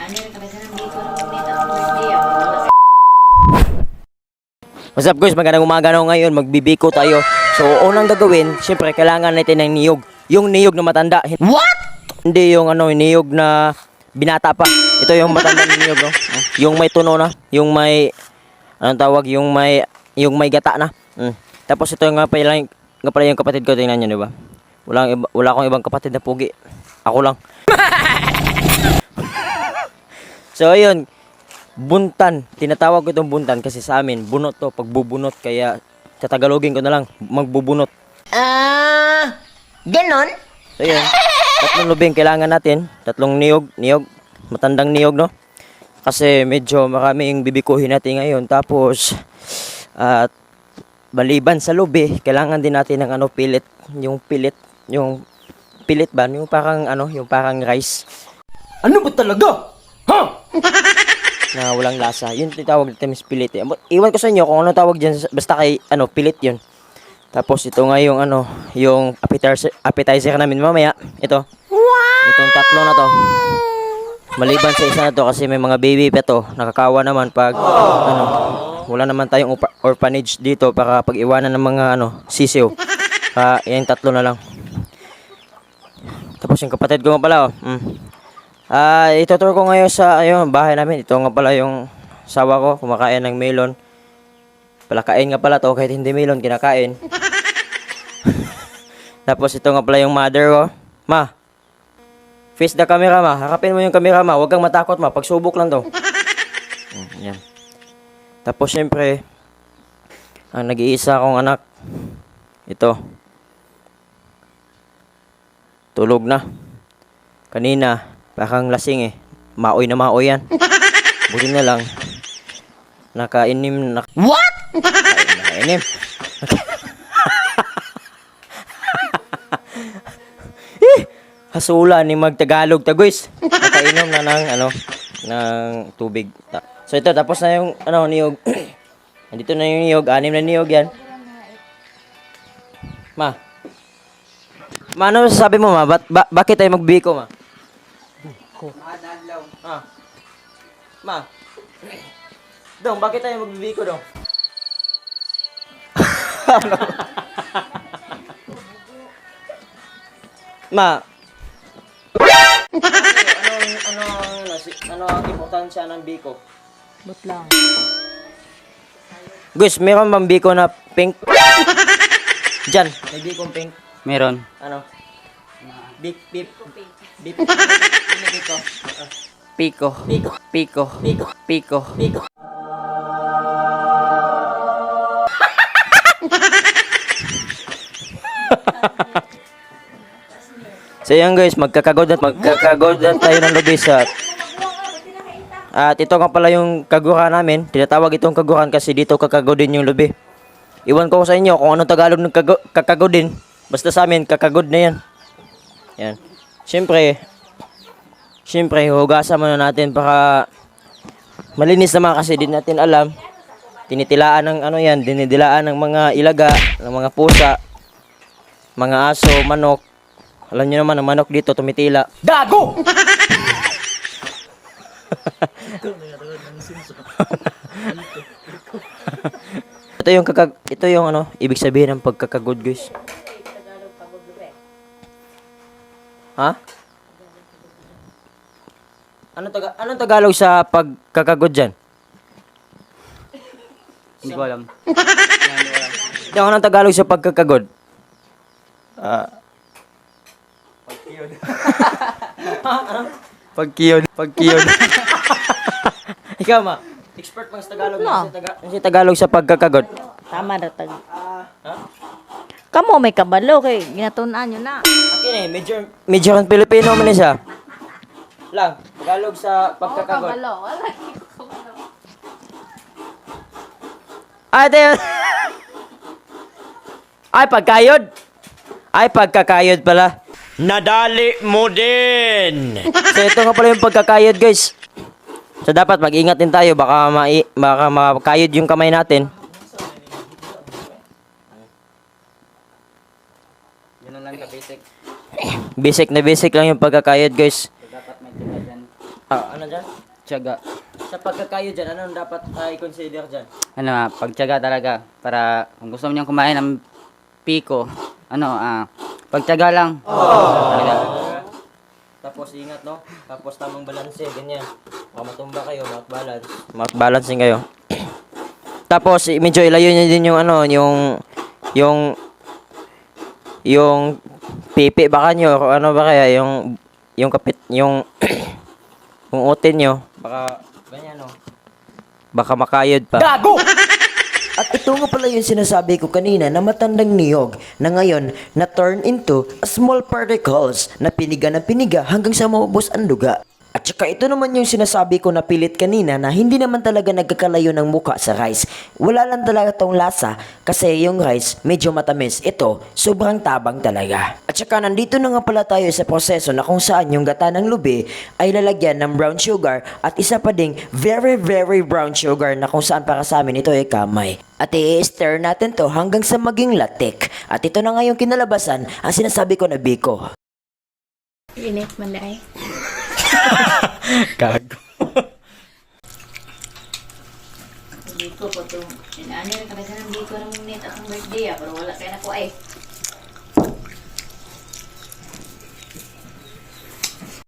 What's up guys, magandang umaga na ngayon, magbibiko tayo. So unang gagawin, syempre kailangan natin ng niyog. Yung niyog na matanda. What? Hindi yung niyog na binata pa. Ito yung matanda na niyog, no? Yung may tuno na, yung may anong tawag, yung may gata na. Tapos ito nga pala yung kapatid ko, tingnan niyo, di ba? Wala akong ibang kapatid na pugi. Ako lang. So ayun, buntan. Tinatawag ko itong buntan kasi sa amin, bunot to, pagbubunot. Kaya sa Tagalogin ko na lang, magbubunot. Ganon? So yun, tatlong lubing kailangan natin. Tatlong niyog, matandang niyog, no? Kasi medyo marami yung bibikuhin natin ngayon. Tapos, maliban sa lubi, kailangan din natin ng pilit. Yung pilit ba? Yung parang rice. Ano ba talaga? Ha? Na walang lasa. Yun tinatawag natin is pilit. Iwan ko sa inyo kung ano tawag dyan. Basta kay pilit yun. Tapos ito nga yung yung appetizer namin mamaya. Ito. Itong tatlo na to. Maliban sa isa na to kasi may mga baby pa to. Nakakawa naman pag wala naman tayong orphanage dito para pag-iwanan ng mga sisiw. Yan tatlo na lang. Tapos yung kapatid ko nga pala ituturo ko ngayon sa bahay namin. Ito nga pala yung sawa ko, kumakain ng melon. Palakain nga pala to, kahit hindi melon, kinakain. Tapos ito nga pala yung mother ko. Ma, face the camera, ma. Harapin mo yung camera, ma. Huwag kang matakot, ma. Pagsubok lang to. Yan. Tapos syempre, ang nag-iisa kong anak, ito. Tulog na. Kanina, parang lasing maoy na maoy yan. Buti na lang. Nakainim. What? Nakainim. Hasula ni magtagalog tagoys. Nakainom na ng tubig. So ito, tapos na yung niyog. Nandito na yung niyog. 6 na niyog yan. Ma, ano sabi mo, ma? Bakit tayo magbiko, ma? Ma. Dong, bakit tayo magbibiko, Dong? Ma. Ano ang importansya ng biko? But lang. Guys, meron bang biko na pink? Diyan, may bikong pink. Meron. Ano? Biko. Piko. Piko. Piko. Piko. Piko. Biko. So yan guys, magkakagod na tayo ng lobis at ito nga pala yung kaguran namin. Tinatawag itong kaguran kasi dito kakagodin yung lobi. Iwan ko sa inyo kung anong Tagalog ng kakagodin. Basta sa amin, kakagod na yan. Yan. Siyempre, hugasan muna natin para malinis naman kasi din natin alam. Tinitilaan ng dinidilaan ng mga ilaga, ng mga pusa, mga aso, manok. Alam niyo naman, ang manok dito tumitila. Gago! Ito yung ibig sabihin ng pagkakagod, guys. Ha? Anong Tagalog sa pagkakagod dyan? Hindi ko alam. Hindi ako ng Tagalog sa pagkakagod. Pagkiyon. Ikaw, ma. Expert mang sa Tagalog. Ano si Tagalog sa pagkakagod? Tama na tag. Kamo may kabalo kay ginatunan nyo na. Akin medyo kang Pilipino man siya. Lang, Tagalog sa pagkakagod. Ay, pagkakayod pala. Nadali mo din. So ito nga pala yung pagkakayod, guys. So dapat mag-ingat din tayo, baka makakayod yung kamay natin. Yun lang ka basic. Basic lang yung pagkakayod, guys. Dapat may tila dyan. Ano dyan? Tiyaga. Sa pagkakayo dyan, anong dapat i-consider dyan? Pagtiyaga talaga. Para kung gusto mo niyang kumain ng piko, pagtiyaga lang. Talaga. Tapos ingat, no? Tapos tamang balanse, ganyan. Baka matumba kayo, mouth balance. Mouth balancing kayo. Tapos medyo ilayo niyo din yung yung pipi baka nyo, o ano ba kaya, yung kapit, yung yung utin nyo, baka ganyan, no? Baka makayod pa. Gago! At ito nga pala yung sinasabi ko kanina na matandang niyog na ngayon na turn into small particles na piniga ng piniga hanggang sa maubos ang duga. At saka ito naman yung sinasabi ko na pilit kanina na hindi naman talaga nagkakalayo ng muka sa rice. Wala lang talaga tong lasa kasi yung rice medyo matamis. Ito, sobrang tabang talaga. At saka nandito na nga pala tayo sa proseso na kung saan yung gata ng lubi ay lalagyan ng brown sugar at isa pa ding very very brown sugar na kung saan para sa amin ito ay kamay. At i-stir natin to hanggang sa maging latik. At ito na nga yung kinalabasan ang sinasabi ko na biko. Init man dahil. Gago. Hindi ko po itong, ano rin kami sa nandito ng minute akong birthday pero wala kayo na ko ay.